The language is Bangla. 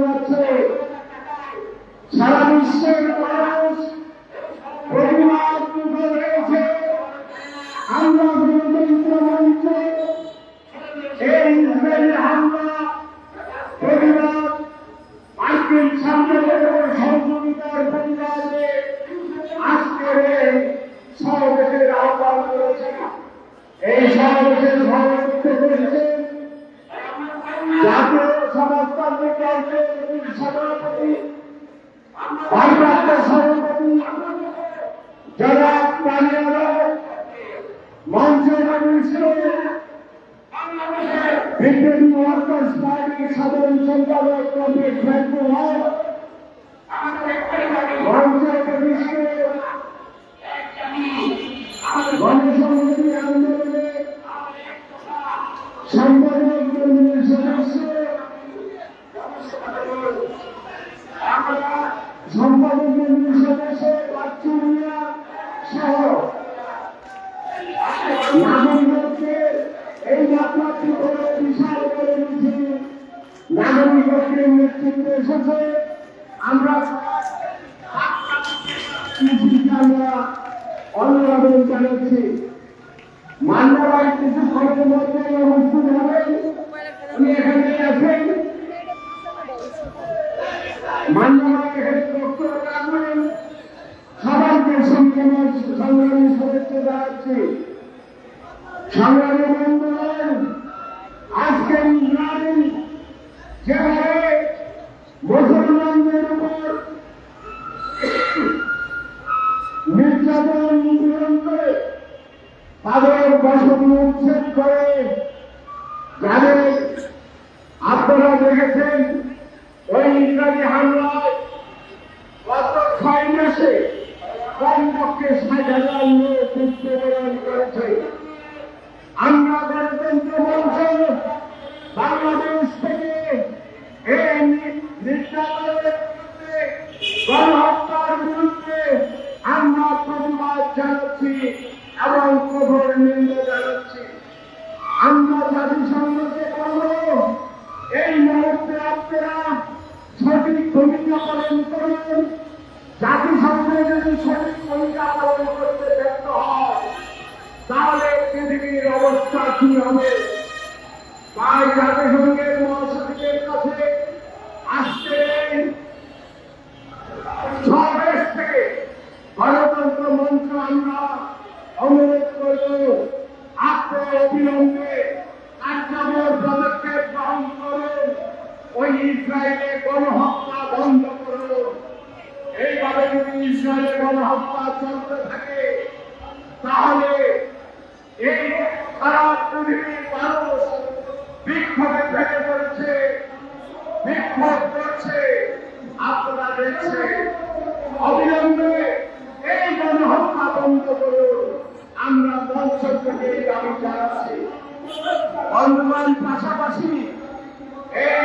যাচ্ছে। সারা বিশ্বের মানুষ প্রতিবাদ রয়েছে। আমরা গণতন্ত্র মঞ্চে এই ইসরায়েলি হামলা প্রতিবাদ মার্কিন সাম্রাজ্যের সহযোগিতার প্রতিবাদে আজকের এই সমাবেশের আহ্বান করেছে। এই সমাবেশের সভাপতিত্ব করেছেন জাতীয় সমাজতান্ত্রিক দলের সভাপতি ভারপ্রাপ্ত সভাপতি জনাব কানিয়ালাল, মঞ্চের বিজেপি ওয়ার্কার্স পার্টির সাধারণ সম্পাদক কমরেড ফেরদৌস হক, মঞ্চের গণসংহতি আন্দোলনের সম্পাদক মন্ডলীর সদস্য বাচ্চু মিয়া সহ নাগরিককে এই যাত্রাটি করে বিশাল করে মিছিল নাগরিকদের নেতৃত্বে এসেছে। আমরা অনুমোদন জানাচ্ছি। মান্যবর কিছুক্ষণের মধ্যে উপস্থিত হবেন, উনি এখানে আছেন। মান্যবর এখানে বক্তব্য রাখবেন। সবাইকে সংগ্রামী শুভেচ্ছা জানাচ্ছি। সংগ্রামী বন্ধুগণ, আজকের ইসরায়েল যেভাবে মুসলমানদের উপর নির্যাতন নিপীড়ন করে তাদের বসতি উচ্ছেদ করে, যাদের আপনারা দেখেছেন ওই ইসরায়েলি হামলায় গত 6 মাসে কমপক্ষে 60,000 লোক মৃত্যুবরণ করেছে। আমরা গণতন্ত্র মঞ্চ বাংলাদেশ থেকে এই নির্যাতনের বিরুদ্ধে, গণহত্যার বিরুদ্ধে আমরা প্রতিবাদ জানাচ্ছি এবং কঠোর নিন্দা জানাচ্ছি। আমরা জাতিসংঘকে বলব, এই মুহূর্তে আপনারা সঠিক ভূমিকা পালন করুন। জাতিসংঘে যদি সঠিক ভূমিকা পালন করতে ব্যর্থ হয় তাহলে পৃথিবীর অবস্থা কি হবে? তাই জাতিসংঘের মহাসচিবের কাছে আজকে সমাবেশ থেকে গণতন্ত্র মঞ্চ আমরা অনুরোধ করব, আপনারা অবিলম্বে কার্যকর পদক্ষেপ গ্রহণ করুন। ওই ইসরায়েলে গণহত্যা বন্ধ করুন। এইভাবে যদি ইসরায়েলে গণহত্যা চলতে থাকে তাহলে এই সারা পৃথিবীর মানুষ বিক্ষোভে ফেটে পড়েছে, বিক্ষোভ করছে। আপনারা দেখছেন। অবিলম্বে এই গণহত্যা বন্ধ করুন। আমরা মঞ্চ থেকে দাবি জানাচ্ছি। বন্ধুগণ, পাশাপাশি এই